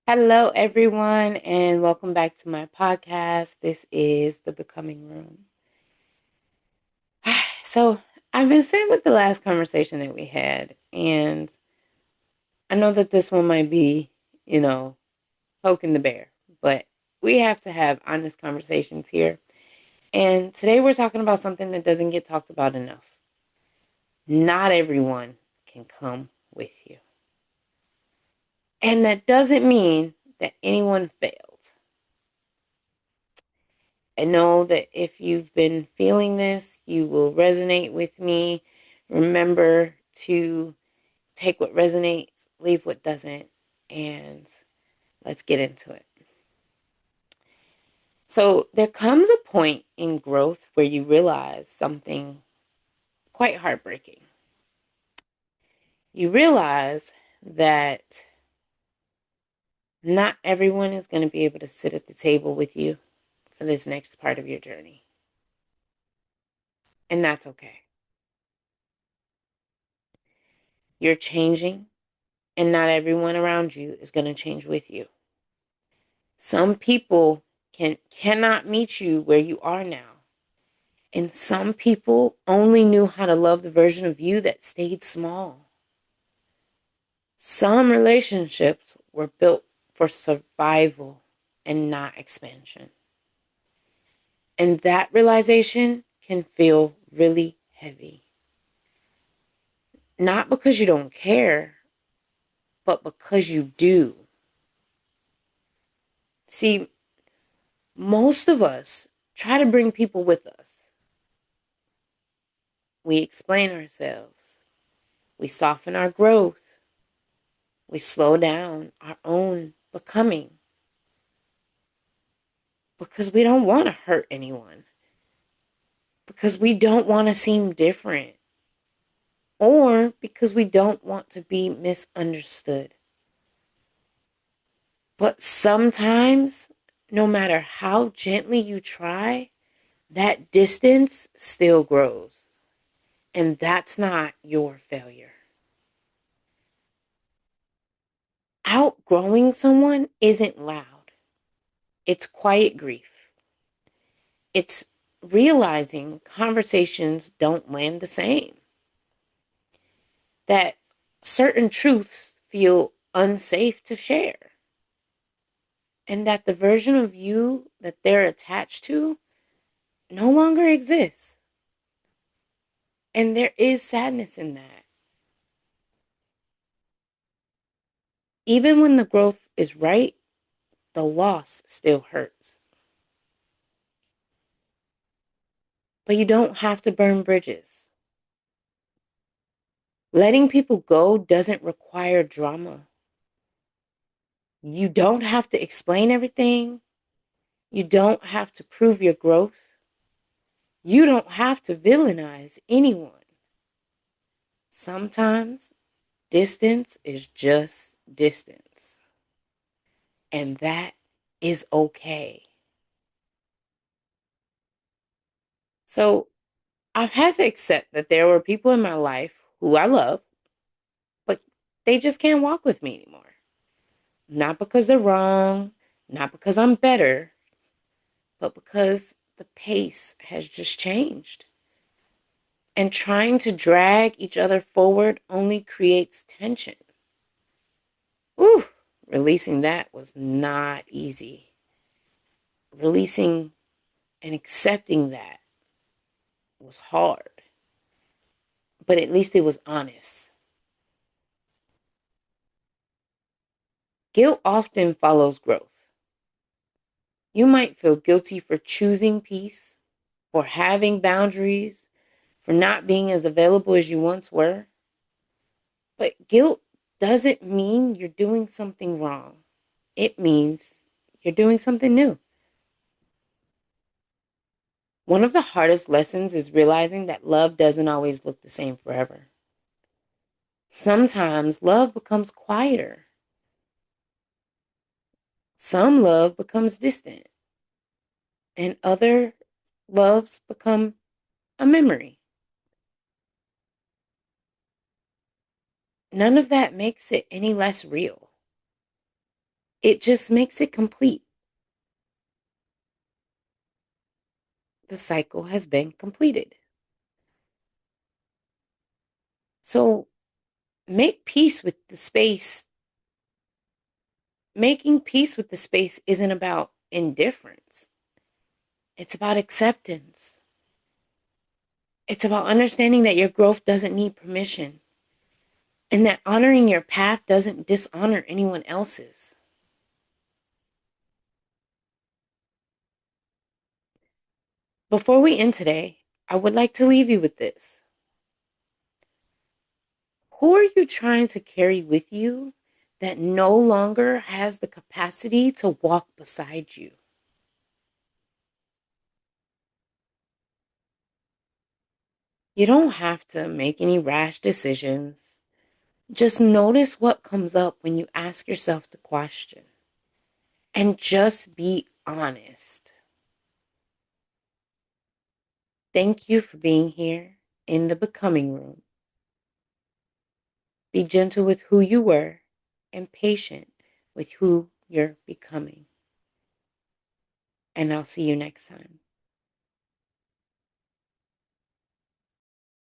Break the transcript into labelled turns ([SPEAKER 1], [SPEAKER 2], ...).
[SPEAKER 1] Hello, everyone, and welcome back to my podcast. This is The Becoming Room. So, I've been sitting with the last conversation that we had, and I know that this one might be, you know, poking the bear, but we have to have honest conversations here. And today we're talking about something that doesn't get talked about enough. Not everyone can come with you. And that doesn't mean that anyone failed. I know that if you've been feeling this, you will resonate with me. Remember to take what resonates, leave what doesn't, and let's get into it. So, there comes a point in growth where you realize something quite heartbreaking. You realize that not everyone is going to be able to sit at the table with you for this next part of your journey. And that's okay. You're changing, and not everyone around you is going to change with you. Some people cannot meet you where you are now. And some people only knew how to love the version of you that stayed small. Some relationships were built for survival and not expansion. And that realization can feel really heavy. Not because you don't care, but because you do. See, most of us try to bring people with us. We explain ourselves. We soften our growth. We slow down our own becoming because we don't want to hurt anyone, because we don't want to seem different, or because we don't want to be misunderstood. But sometimes, no matter how gently you try, that distance still grows. And that's not your failure. Outgrowing someone isn't loud, it's quiet grief. It's realizing conversations don't land the same, that certain truths feel unsafe to share, and that the version of you that they're attached to no longer exists. And there is sadness in that. Even when the growth is right, the loss still hurts. But you don't have to burn bridges. Letting people go doesn't require drama. You don't have to explain everything. You don't have to prove your growth. You don't have to villainize anyone. Sometimes distance is just distance, and that is okay. So I've had to accept that there were people in my life who I love, but they just can't walk with me anymore. Not because they're wrong, not because I'm better, but because the pace has just changed. And trying to drag each other forward only creates tension. Ooh, releasing that was not easy. Releasing and accepting that was hard, but at least it was honest. Guilt often follows growth. You might feel guilty for choosing peace, for having boundaries, for not being as available as you once were. But guilt doesn't mean you're doing something wrong. It means you're doing something new. One of the hardest lessons is realizing that love doesn't always look the same forever. Sometimes love becomes quieter. Some love becomes distant, and other loves become a memory. None of that makes it any less real. It just makes it complete. The cycle has been completed. So make peace with the space. Making peace with the space isn't about indifference. It's about acceptance. It's about understanding that your growth doesn't need permission and that honoring your path doesn't dishonor anyone else's. Before we end today, I would like to leave you with this. Who are you trying to carry with you that no longer has the capacity to walk beside you? You don't have to make any rash decisions. Just notice what comes up when you ask yourself the question and just be honest. Thank you for being here in the becoming room. Be gentle with who you were and patient with who you're becoming. And I'll see you next time.